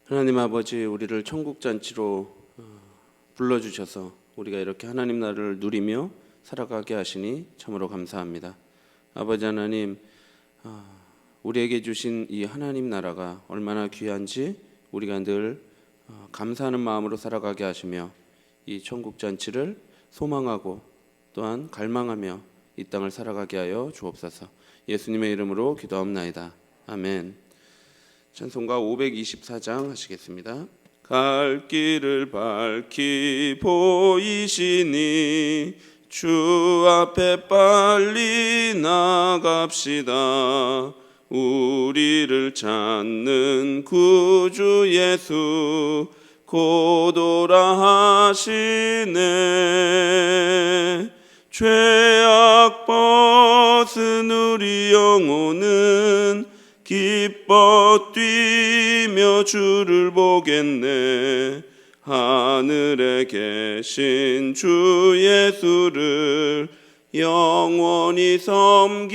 하나님 아버지, 우리를 천국 잔치로 불러주셔서 우리가 이렇게 하나님 나라를 누리며 살아가게 하시니 참으로 감사합니다. 아버지 하나님, 우리에게 주신 이 하나님 나라가 얼마나 귀한지 우리가 늘 감사하는 마음으로 살아가게 하시며 이 천국 잔치를 소망하고 또한 갈망하며 이 땅을 살아가게 하여 주옵소서. 예수님의 이름으로 기도합나이다. 아멘. 찬송가 524장 하시겠습니다. 갈 길을 밝히 보이시니 주 앞에 빨리 나갑시다. 우리를 찾는 구주 예수 곧 오라 하시네. 죄악 벗은 우리 영혼은 기뻐 뛰며 주를 보겠네. 하늘에 계신 주 예수를 영원히 섬기리.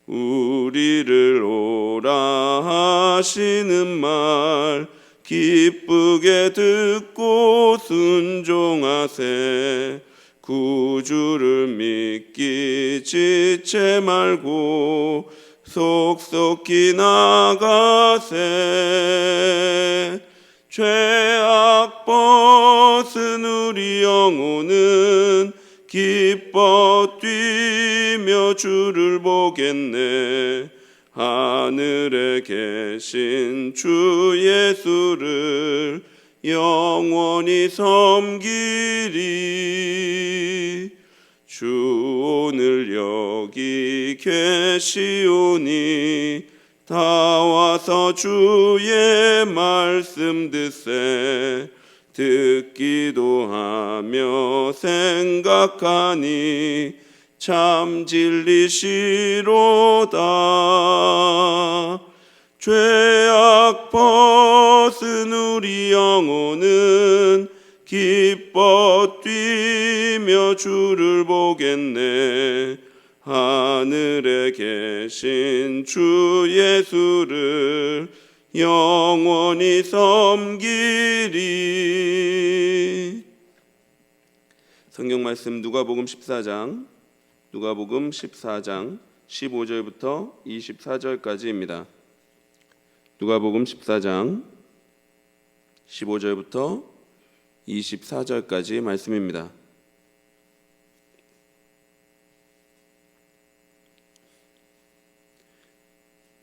우리를 오라 하시는 말 기쁘게 듣고 순종하세. 구주를 믿기 지체 말고 속속히 나가세. 죄악 벗은 우리 영혼은 기뻐 뛰며 주를 보겠네. 하늘에 계신 주 예수를 영원히 섬기리. 주 오늘 여기 계시오니 다 와서 주의 말씀 듣세. 듣기도 하며 생각하니 참 진리시로다. 죄악 벗은 우리 영혼은 기뻐 뛰며 주를 보겠네. 하늘에 계신 주 예수를 영원히 섬기리. 성경 말씀 누가복음 14장 15절부터 24절까지입니다. 누가복음 14장 15절부터 24절까지 말씀입니다.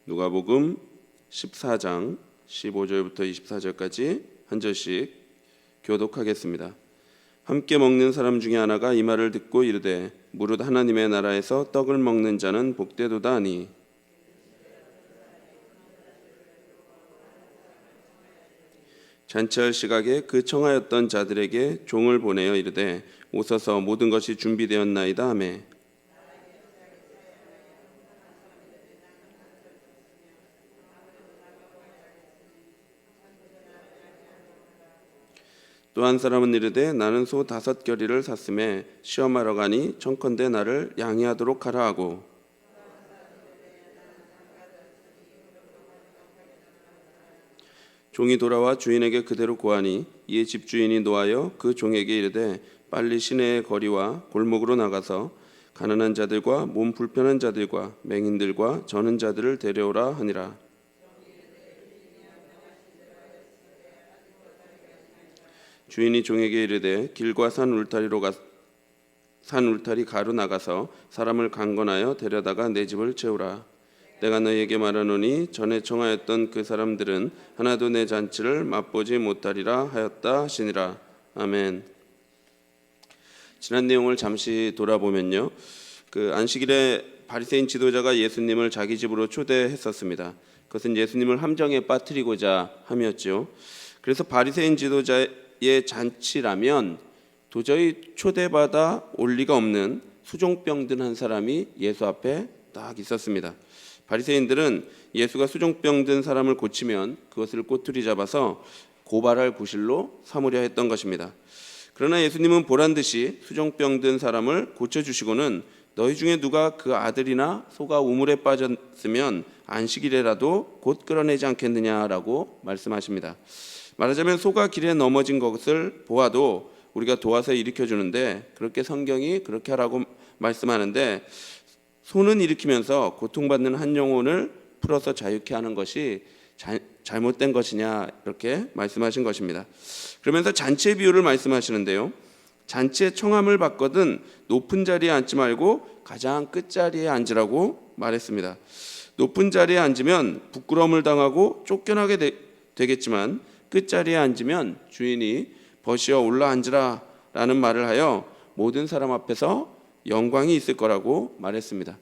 누가복음 14장 15절부터 24절까지 한 절씩 교독하겠습니다. 함께 먹는 사람 중에 하나가 이 말을 듣고 이르되 무릇 하나님의 나라에서 떡을 먹는 자는 복되도다 하니 잔치할 시각에 그 청하였던 자들에게 종을 보내어 이르되 오소서 모든 것이 준비되었나이다 하매 또 한 사람은 이르되 나는 소 5겨리를 샀음에 시험하러 가니 청컨대 나를 양해하도록 하라 하고 종이 돌아와 주인에게 그대로 고하니 이에 집주인이 노하여 그 종에게 이르되 빨리 시내의 거리와 골목으로 나가서 가난한 자들과 몸 불편한 자들과 맹인들과 저는 자들을 데려오라 하니라. 주인이 종에게 이르되 길과 산 울타리 가로 나가서 사람을 강건하여 데려다가 내 집을 채우라. 내가 너희에게 말하노니 전에 청하였던 그 사람들은 하나도 내 잔치를 맛보지 못하리라 하였다 하시니라. 아멘. 지난 내용을 잠시 돌아보면요, 그 안식일에 바리새인 지도자가 예수님을 자기 집으로 초대했었습니다. 그것은 예수님을 함정에 빠뜨리고자 함이었죠. 그래서 바리새인 지도자의 잔치라면 도저히 초대받아 올 리가 없는 수종병 든 한 사람이 예수 앞에 딱 있었습니다. 바리새인들은 예수가 수종병 든 사람을 고치면 그것을 꼬투리 잡아서 고발할 구실로 삼으려 했던 것입니다. 그러나 예수님은 보란듯이 수종병 든 사람을 고쳐주시고는 너희 중에 누가 그 아들이나 소가 우물에 빠졌으면 안식일에라도 곧 끌어내지 않겠느냐라고 말씀하십니다. 말하자면 소가 길에 넘어진 것을 보아도 우리가 도와서 일으켜주는데 그렇게 성경이 그렇게 하라고 말씀하는데, 소는 일으키면서 고통받는 한 영혼을 풀어서 자유케 하는 것이 잘못된 것이냐, 이렇게 말씀하신 것입니다. 그러면서 잔치의 비유를 말씀하시는데요, 잔치에 청함을 받거든 높은 자리에 앉지 말고 가장 끝자리에 앉으라고 말했습니다. 높은 자리에 앉으면 부끄러움을 당하고 쫓겨나게 되겠지만 끝자리에 앉으면 주인이 벗이어 올라 앉으라 라는 말을 하여 모든 사람 앞에서 영광이 있을 거라고 말했습니다.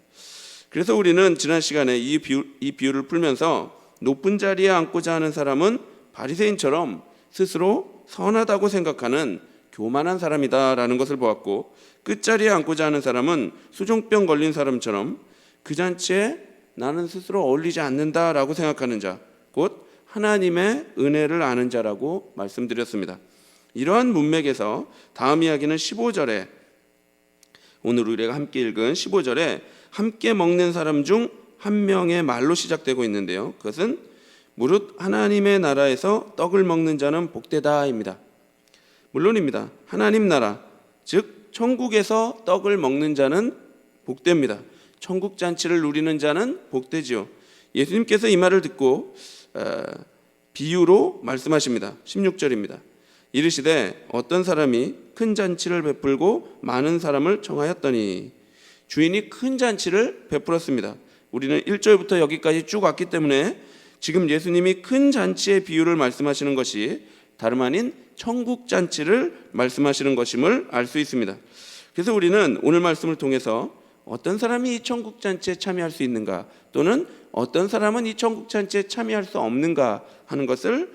그래서 우리는 지난 시간에 이 비유를 풀면서 높은 자리에 앉고자 하는 사람은 바리새인처럼 스스로 선하다고 생각하는 교만한 사람이다라는 것을 보았고, 끝자리에 앉고자 하는 사람은 수종병 걸린 사람처럼 그 잔치에 나는 스스로 어울리지 않는다라고 생각하는 자, 곧 하나님의 은혜를 아는 자라고 말씀드렸습니다. 이러한 문맥에서 다음 이야기는 15절에, 오늘 우리가 함께 읽은 15절에 함께 먹는 사람 중 한 명의 말로 시작되고 있는데요, 그것은 무릇 하나님의 나라에서 떡을 먹는 자는 복되다입니다. 물론입니다. 하나님 나라, 즉 천국에서 떡을 먹는 자는 복됩니다. 천국 잔치를 누리는 자는 복되지요. 예수님께서 이 말을 듣고 비유로 말씀하십니다. 16절입니다. 이르시되 어떤 사람이 큰 잔치를 베풀고 많은 사람을 청하였더니, 주인이 큰 잔치를 베풀었습니다. 우리는 1절부터 여기까지 쭉 왔기 때문에 지금 예수님이 큰 잔치의 비유를 말씀하시는 것이 다름 아닌 천국 잔치를 말씀하시는 것임을 알 수 있습니다. 그래서 우리는 오늘 말씀을 통해서 어떤 사람이 이 천국 잔치에 참여할 수 있는가, 또는 어떤 사람은 이 천국 잔치에 참여할 수 없는가 하는 것을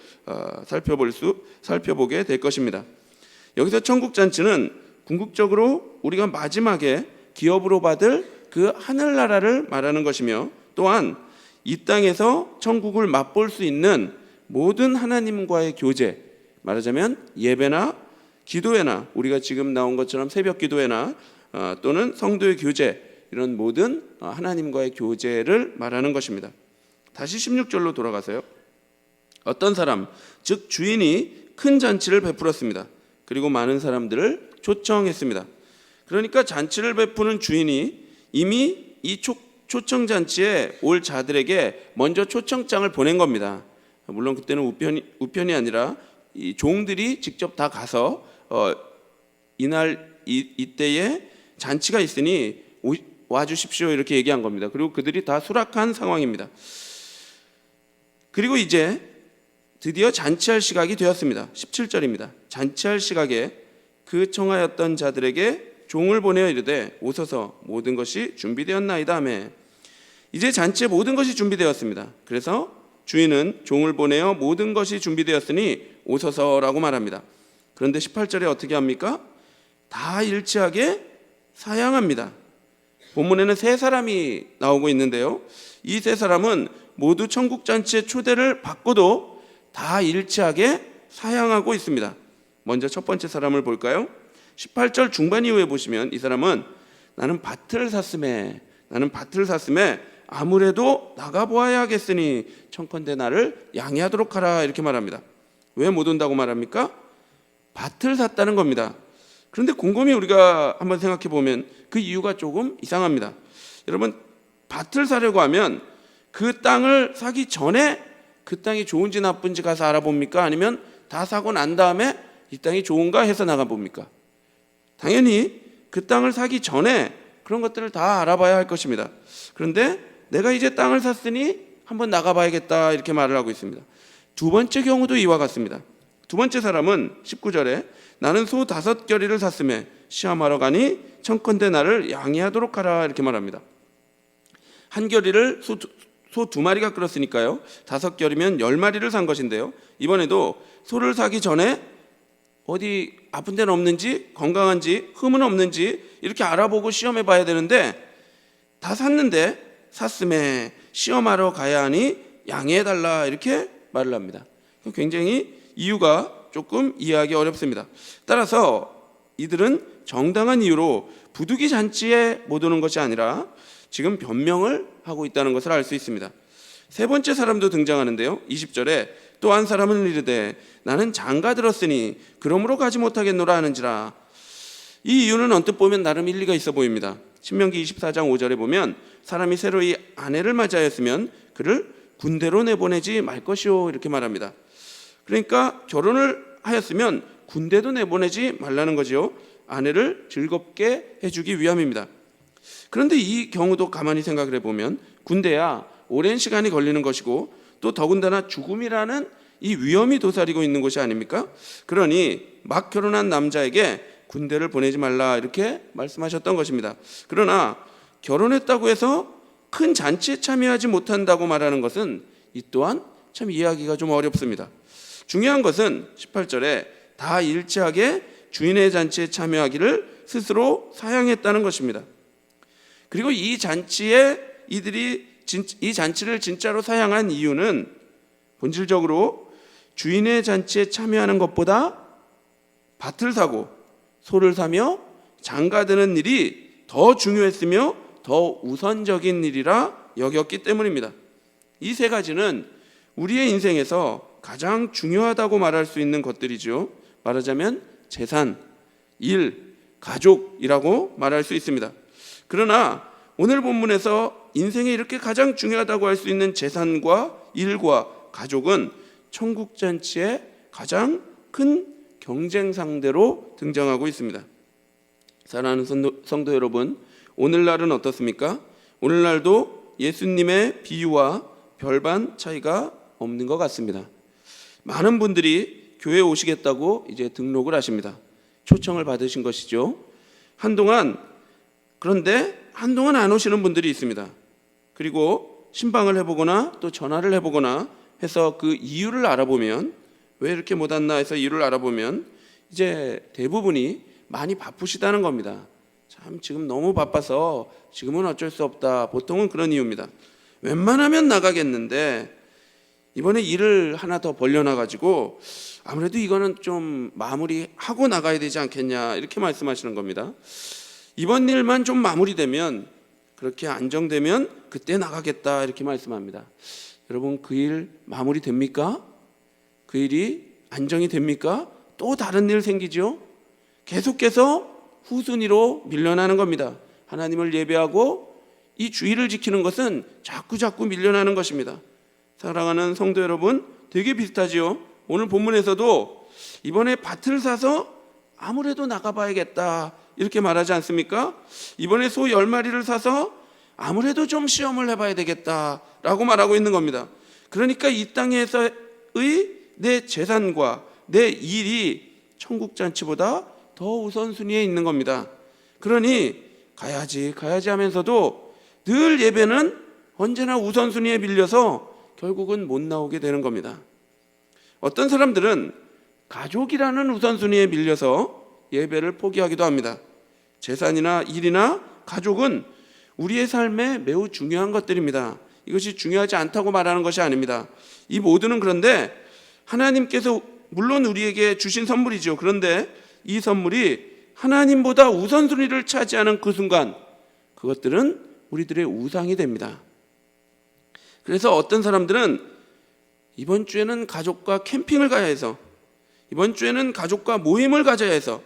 살펴보게 될 것입니다. 여기서 천국 잔치는 궁극적으로 우리가 마지막에 기업으로 받을 그 하늘나라를 말하는 것이며, 또한 이 땅에서 천국을 맛볼 수 있는 모든 하나님과의 교제, 말하자면 예배나 기도회나 우리가 지금 나온 것처럼 새벽 기도회나 또는 성도의 교제, 이런 모든 하나님과의 교제를 말하는 것입니다. 다시 16절로 돌아가서요, 어떤 사람, 즉 주인이 큰 잔치를 베풀었습니다. 그리고 많은 사람들을 초청했습니다. 그러니까 잔치를 베푸는 주인이 이미 이 초청 잔치에 올 자들에게 먼저 초청장을 보낸 겁니다. 물론 그때는 우편이 아니라 이 종들이 직접 다 가서 이때에 잔치가 있으니 와주십시오 이렇게 얘기한 겁니다. 그리고 그들이 다 수락한 상황입니다. 그리고 이제 드디어 잔치할 시각이 되었습니다. 17절입니다. 잔치할 시각에 그 청하였던 자들에게 종을 보내어 이르되 오소서 모든 것이 준비되었나이다 하매, 이제 잔치의 모든 것이 준비되었습니다. 그래서 주인은 종을 보내어 모든 것이 준비되었으니 오소서라고 말합니다. 그런데 18절에 어떻게 합니까? 다 일치하게 사양합니다. 본문에는 세 사람이 나오고 있는데요, 이 세 사람은 모두 천국 잔치의 초대를 받고도 다 일치하게 사양하고 있습니다. 먼저 첫 번째 사람을 볼까요? 18절 중반 이후에 보시면 이 사람은 나는 밭을 샀음에 아무래도 나가보아야겠으니 청컨대 나를 양해하도록 하라 이렇게 말합니다. 왜 못 온다고 말합니까? 밭을 샀다는 겁니다. 그런데 곰곰이 우리가 한번 생각해 보면 그 이유가 조금 이상합니다. 여러분, 밭을 사려고 하면 그 땅을 사기 전에 그 땅이 좋은지 나쁜지 가서 알아봅니까? 아니면 다 사고 난 다음에 이 땅이 좋은가 해서 나가봅니까? 당연히 그 땅을 사기 전에 그런 것들을 다 알아봐야 할 것입니다. 그런데 내가 이제 땅을 샀으니 한번 나가봐야겠다 이렇게 말을 하고 있습니다. 두 번째 경우도 이와 같습니다. 두 번째 사람은 19절에 나는 소 5겨리를 샀음에 시험하러 가니 청컨대 나를 양해하도록 하라 이렇게 말합니다. 한 겨리를 소 2마리가 끌었으니까요, 5겨리면 10마리를 산 것인데요, 이번에도 소를 사기 전에 어디 아픈 데는 없는지, 건강한지, 흠은 없는지 이렇게 알아보고 시험해 봐야 되는데, 다 샀는데 샀음에 시험하러 가야 하니 양해해달라 이렇게 말을 합니다. 굉장히 이유가 조금 이해하기 어렵습니다. 따라서 이들은 정당한 이유로 부득이 잔치에 못 오는 것이 아니라 지금 변명을 하고 있다는 것을 알 수 있습니다. 세 번째 사람도 등장하는데요. 20절에 또 한 사람은 이르되 나는 장가 들었으니 그러므로 가지 못하겠노라 하는지라. 이 이유는 언뜻 보면 나름 일리가 있어 보입니다. 신명기 24장 5절에 보면 사람이 새로이 아내를 맞이하였으면 그를 군대로 내보내지 말 것이요 이렇게 말합니다. 그러니까 결혼을 하였으면 군대도 내보내지 말라는 거지요. 아내를 즐겁게 해주기 위함입니다. 그런데 이 경우도 가만히 생각을 해보면 군대야 오랜 시간이 걸리는 것이고 또 더군다나 죽음이라는 이 위험이 도사리고 있는 것이 아닙니까? 그러니 막 결혼한 남자에게 군대를 보내지 말라 이렇게 말씀하셨던 것입니다. 그러나 결혼했다고 해서 큰 잔치에 참여하지 못한다고 말하는 것은 이 또한 참 이해하기가 좀 어렵습니다. 중요한 것은 18절에 다 일치하게 주인의 잔치에 참여하기를 스스로 사양했다는 것입니다. 그리고 이 잔치에 이 잔치를 진짜로 사양한 이유는 본질적으로 주인의 잔치에 참여하는 것보다 밭을 사고 소를 사며 장가드는 일이 더 중요했으며 더 우선적인 일이라 여겼기 때문입니다. 이 세 가지는 우리의 인생에서 가장 중요하다고 말할 수 있는 것들이죠. 말하자면 재산, 일, 가족이라고 말할 수 있습니다. 그러나 오늘 본문에서 인생에 이렇게 가장 중요하다고 할 수 있는 재산과 일과 가족은 천국잔치의 가장 큰 경쟁 상대로 등장하고 있습니다. 사랑하는 성도 여러분, 오늘날은 어떻습니까? 오늘날도 예수님의 비유와 별반 차이가 없는 것 같습니다. 많은 분들이 교회에 오시겠다고 이제 등록을 하십니다. 초청을 받으신 것이죠. 그런데 한동안 안 오시는 분들이 있습니다. 그리고 신방을 해보거나 또 전화를 해보거나 해서 그 이유를 알아보면 왜 이렇게 못 왔나 해서 이유를 알아보면 이제 대부분이 많이 바쁘시다는 겁니다. 참 지금 너무 바빠서 지금은 어쩔 수 없다. 보통은 그런 이유입니다. 웬만하면 나가겠는데 이번에 일을 하나 더 벌려놔가지고 아무래도 이거는 좀 마무리하고 나가야 되지 않겠냐 이렇게 말씀하시는 겁니다. 이번 일만 좀 마무리되면 그렇게 안정되면 그때 나가겠다 이렇게 말씀합니다. 여러분 그 일 마무리됩니까? 그 일이 안정이 됩니까? 또 다른 일 생기죠? 계속해서 후순위로 밀려나는 겁니다. 하나님을 예배하고 이 주의를 지키는 것은 자꾸 밀려나는 것입니다. 사랑하는 성도 여러분, 되게 비슷하지요? 오늘 본문에서도 이번에 밭을 사서 아무래도 나가봐야겠다 이렇게 말하지 않습니까? 이번에 소 10마리를 사서 아무래도 좀 시험을 해봐야 되겠다라고 말하고 있는 겁니다. 그러니까 이 땅에서의 내 재산과 내 일이 천국잔치보다 더 우선순위에 있는 겁니다. 그러니 가야지 하면서도 늘 예배는 언제나 우선순위에 밀려서 결국은 못 나오게 되는 겁니다. 어떤 사람들은 가족이라는 우선순위에 밀려서 예배를 포기하기도 합니다. 재산이나 일이나 가족은 우리의 삶에 매우 중요한 것들입니다. 이것이 중요하지 않다고 말하는 것이 아닙니다. 이 모두는 그런데 하나님께서 물론 우리에게 주신 선물이죠. 그런데 이 선물이 하나님보다 우선순위를 차지하는 그 순간 그것들은 우리들의 우상이 됩니다. 그래서 어떤 사람들은 이번 주에는 가족과 캠핑을 가야 해서, 이번 주에는 가족과 모임을 가져야 해서,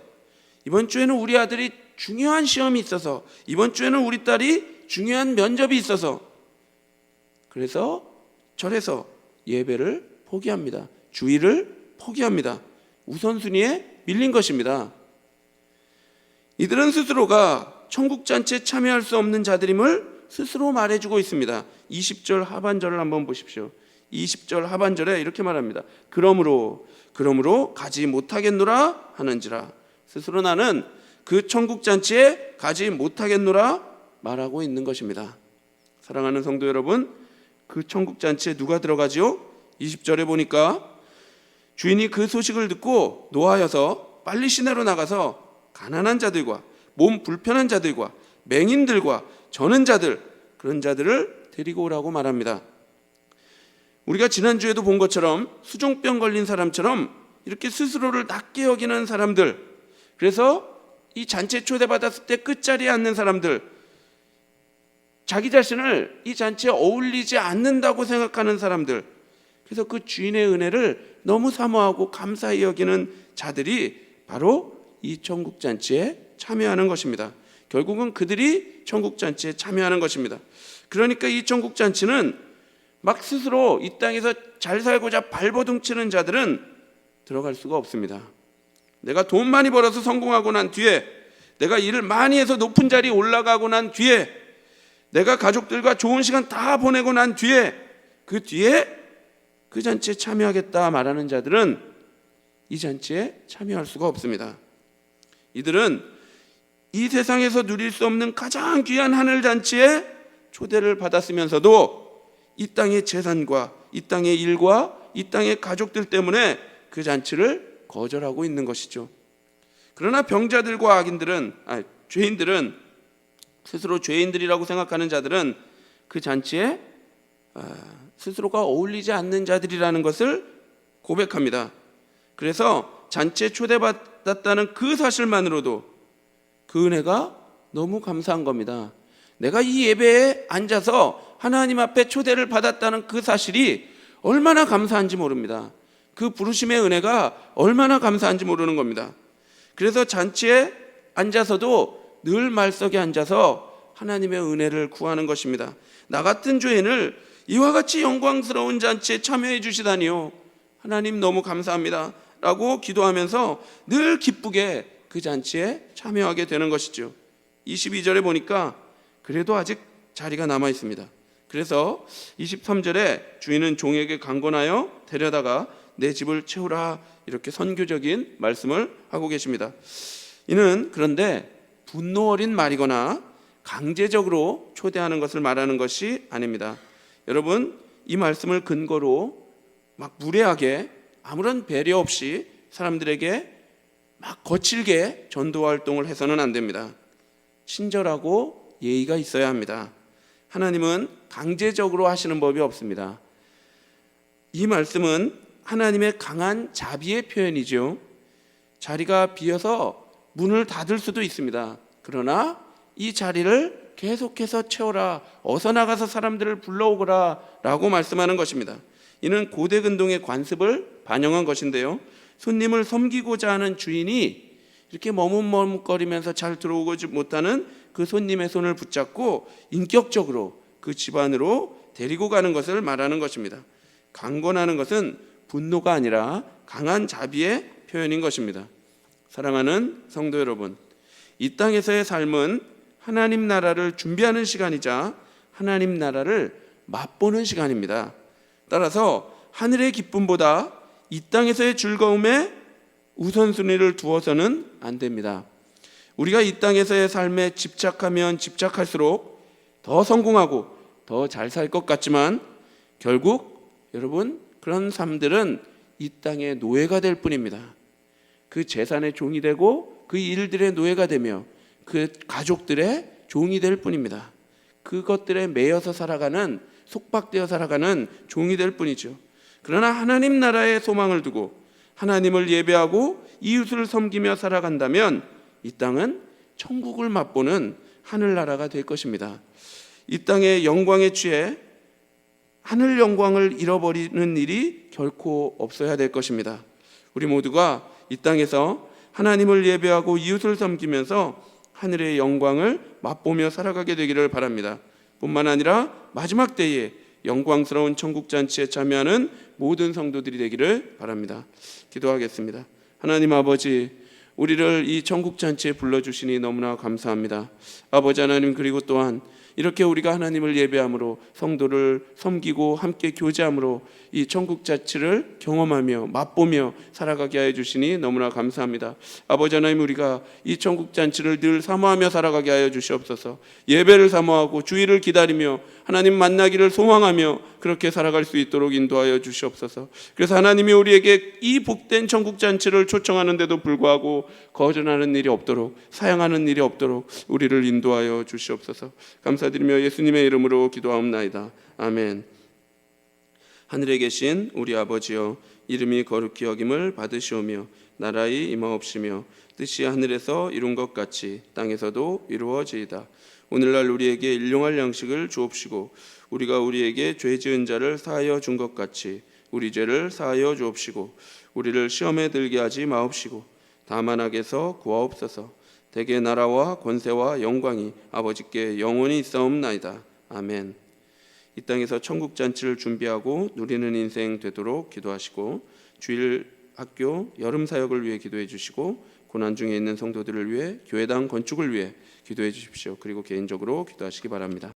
이번 주에는 우리 아들이 중요한 시험이 있어서, 이번 주에는 우리 딸이 중요한 면접이 있어서, 그래서 절에서 예배를 포기합니다. 주일을 포기합니다. 우선순위에 밀린 것입니다. 이들은 스스로가 천국잔치에 참여할 수 없는 자들임을 스스로 말해주고 있습니다. 20절 하반절을 한번 보십시오. 20절 하반절에 이렇게 말합니다. 그러므로 가지 못하겠노라 하는지라. 스스로 나는 그 천국잔치에 가지 못하겠노라 말하고 있는 것입니다. 사랑하는 성도 여러분, 그 천국잔치에 누가 들어가지요? 20절에 보니까 주인이 그 소식을 듣고 노하여서 빨리 시내로 나가서 가난한 자들과 몸 불편한 자들과 맹인들과 저는 자들, 그런 자들을 데리고 오라고 말합니다. 우리가 지난주에도 본 것처럼 수종병 걸린 사람처럼 이렇게 스스로를 낮게 여기는 사람들, 그래서 이 잔치에 초대받았을 때 끝자리에 앉는 사람들, 자기 자신을 이 잔치에 어울리지 않는다고 생각하는 사람들, 그래서 그 주인의 은혜를 너무 사모하고 감사히 여기는 자들이 바로 이 천국잔치에 참여하는 것입니다. 결국은 그들이 천국잔치에 참여하는 것입니다. 그러니까 이 천국잔치는 막 스스로 이 땅에서 잘 살고자 발버둥치는 자들은 들어갈 수가 없습니다. 내가 돈 많이 벌어서 성공하고 난 뒤에, 내가 일을 많이 해서 높은 자리에 올라가고 난 뒤에, 내가 가족들과 좋은 시간 다 보내고 난 뒤에, 그 뒤에 그 잔치에 참여하겠다 말하는 자들은 이 잔치에 참여할 수가 없습니다. 이들은 이 세상에서 누릴 수 없는 가장 귀한 하늘 잔치에 초대를 받았으면서도 이 땅의 재산과 이 땅의 일과 이 땅의 가족들 때문에 그 잔치를 거절하고 있는 것이죠. 그러나 병자들과 죄인들은, 스스로 죄인들이라고 생각하는 자들은 그 잔치에 스스로가 어울리지 않는 자들이라는 것을 고백합니다. 그래서 잔치에 초대받았다는 그 사실만으로도 그 은혜가 너무 감사한 겁니다. 내가 이 예배에 앉아서 하나님 앞에 초대를 받았다는 그 사실이 얼마나 감사한지 모릅니다. 그 부르심의 은혜가 얼마나 감사한지 모르는 겁니다. 그래서 잔치에 앉아서도 늘 말석에 앉아서 하나님의 은혜를 구하는 것입니다. 나 같은 죄인을 이와 같이 영광스러운 잔치에 참여해 주시다니요, 하나님 너무 감사합니다 라고 기도하면서 늘 기쁘게 그 잔치에 참여하게 되는 것이죠. 22절에 보니까 그래도 아직 자리가 남아 있습니다. 그래서 23절에 주인은 종에게 강권하여 데려다가 내 집을 채우라, 이렇게 선교적인 말씀을 하고 계십니다. 이는 그런데 분노 어린 말이거나 강제적으로 초대하는 것을 말하는 것이 아닙니다. 여러분, 이 말씀을 근거로 막 무례하게 아무런 배려 없이 사람들에게 막 거칠게 전도 활동을 해서는 안 됩니다. 친절하고 예의가 있어야 합니다. 하나님은 강제적으로 하시는 법이 없습니다. 이 말씀은 하나님의 강한 자비의 표현이죠. 자리가 비어서 문을 닫을 수도 있습니다. 그러나 이 자리를 계속해서 채워라, 어서 나가서 사람들을 불러오거라 라고 말씀하는 것입니다. 이는 고대 근동의 관습을 반영한 것인데요, 손님을 섬기고자 하는 주인이 이렇게 머뭇머뭇거리면서 잘 들어오지 못하는 그 손님의 손을 붙잡고 인격적으로 그 집 안으로 데리고 가는 것을 말하는 것입니다. 강권하는 것은 분노가 아니라 강한 자비의 표현인 것입니다. 사랑하는 성도 여러분, 이 땅에서의 삶은 하나님 나라를 준비하는 시간이자 하나님 나라를 맛보는 시간입니다. 따라서 하늘의 기쁨보다 이 땅에서의 즐거움에 우선순위를 두어서는 안 됩니다. 우리가 이 땅에서의 삶에 집착하면 집착할수록 더 성공하고 더 잘 살 것 같지만 결국 여러분, 그런 삶들은 이 땅의 노예가 될 뿐입니다. 그 재산의 종이 되고 그 일들의 노예가 되며 그 가족들의 종이 될 뿐입니다. 그것들에 매여서 살아가는, 속박되어 살아가는 종이 될 뿐이죠. 그러나 하나님 나라의 소망을 두고 하나님을 예배하고 이웃을 섬기며 살아간다면 이 땅은 천국을 맛보는 하늘나라가 될 것입니다. 이 땅의 영광에 취해 하늘 영광을 잃어버리는 일이 결코 없어야 될 것입니다. 우리 모두가 이 땅에서 하나님을 예배하고 이웃을 섬기면서 하늘의 영광을 맛보며 살아가게 되기를 바랍니다. 뿐만 아니라 마지막 때에 영광스러운 천국잔치에 참여하는 모든 성도들이 되기를 바랍니다. 기도하겠습니다. 하나님 아버지, 우리를 이 천국잔치에 불러주시니 너무나 감사합니다. 아버지 하나님, 그리고 또한 이렇게 우리가 하나님을 예배함으로 성도를 섬기고 함께 교제함으로 이 천국잔치를 경험하며 맛보며 살아가게 하여 주시니 너무나 감사합니다. 아버지 하나님, 우리가 이 천국잔치를 늘 사모하며 살아가게 하여 주시옵소서. 예배를 사모하고 주일을 기다리며 하나님 만나기를 소망하며 그렇게 살아갈 수 있도록 인도하여 주시옵소서. 그래서 하나님이 우리에게 이 복된 천국잔치를 초청하는데도 불구하고 거절하는 일이 없도록, 사양하는 일이 없도록 우리를 인도하여 주시옵소서. 감사드리며 예수님의 이름으로 기도하옵나이다. 아멘. 하늘에 계신 우리 아버지여, 이름이 거룩히 여김을 받으시오며 나라의 임하옵시며 뜻이 하늘에서 이룬 것 같이 땅에서도 이루어지이다. 오늘날 우리에게 일용할 양식을 주옵시고 우리가 우리에게 죄 지은 자를 사하여 준 것 같이 우리 죄를 사하여 주옵시고 우리를 시험에 들게 하지 마옵시고 다만 악에서 구하옵소서. 대개 나라와 권세와 영광이 아버지께 영원히 있사옵나이다. 아멘. 이 땅에서 천국 잔치를 준비하고 누리는 인생 되도록 기도하시고 주일 학교 여름 사역을 위해 기도해 주시고 고난 중에 있는 성도들을 위해 교회당 건축을 위해 기도해 주십시오. 그리고 개인적으로 기도하시기 바랍니다.